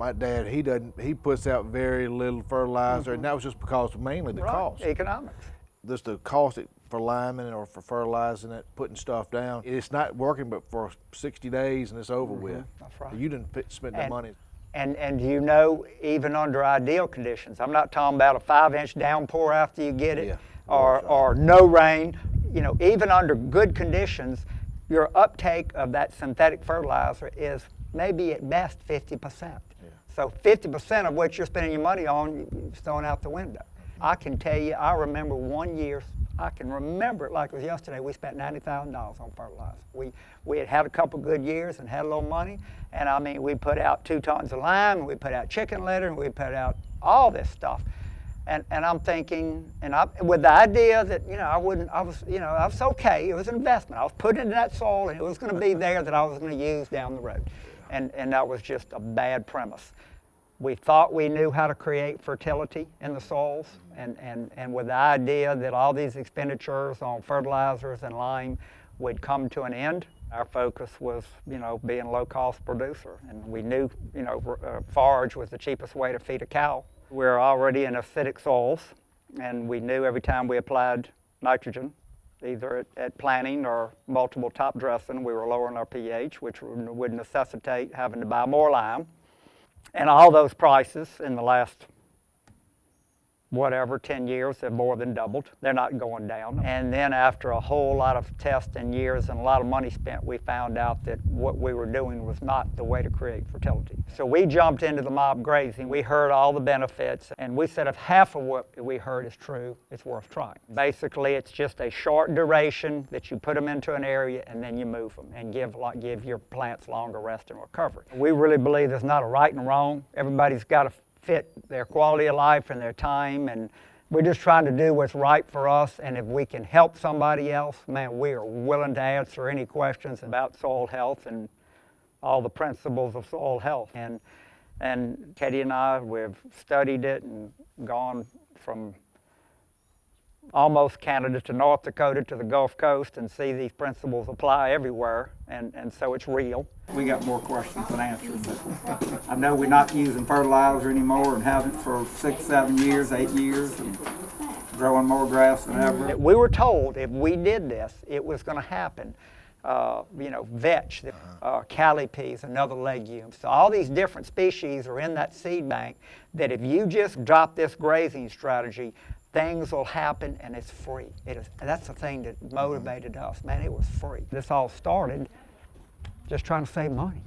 My dad, he puts out very little fertilizer, and that was just because mainly the cost. Economics. Just the cost for liming or for fertilizing it, putting stuff down. It's not working but for 60 days and it's over with. That's right. You didn't spend the money. And you know, even under ideal conditions, I'm not talking about a 5-inch downpour after you get it, or no rain. You know, even under good conditions, your uptake of that synthetic fertilizer is maybe at best 50%. So 50% of what you're spending your money on is thrown out the window. I can tell you, I remember one year, I can remember it like it was yesterday, we spent $90,000 on fertilizer. We had had a couple good years and had a little money, and I mean, we put out 2 tons of lime, and we put out chicken litter, and we put out all this stuff. And I'm thinking, with the idea that, you know, I was okay, it was an investment. I was putting it in that soil, and it was gonna be there that I was gonna use down the road. And that was just a bad premise. We thought we knew how to create fertility in the soils, and with the idea that all these expenditures on fertilizers and lime would come to an end, our focus was, you know, being a low-cost producer. And we knew, you know, forage was the cheapest way to feed a cow. We're already in acidic soils, and we knew every time we applied nitrogen, either at planting or multiple top dressing, we were lowering our pH, which would necessitate having to buy more lime. And all those prices in the last, 10 years have more than doubled. They're not going down. And then after a whole lot of tests and years and a lot of money spent, we found out that what we were doing was not the way to create fertility. So we jumped into the mob grazing. We heard all the benefits, and we said if half of what we heard is true, it's worth trying. Basically, it's just a short duration that you put them into an area and then you move them and give your plants longer rest and recovery. We really believe there's not a right and wrong. Everybody's got to fit their quality of life and their time, and we're just trying to do what's right for us. And if we can help somebody else, man, we are willing to answer any questions about soil health and all the principles of soil health. And Katie and I, we've studied it and gone from almost Canada to North Dakota to the Gulf Coast and see these principles apply everywhere, and so it's real. We got more questions than answers. I know we're not using fertilizer anymore and haven't for 6, 7 years, 8 years, and growing more grass than ever. We were told if we did this, it was going to happen. You know, vetch, cali peas, another legume. So all these different species are in that seed bank that if you just drop this grazing strategy, things will happen, and it's free. That's the thing that motivated us. Man, it was free. This all started just trying to save money.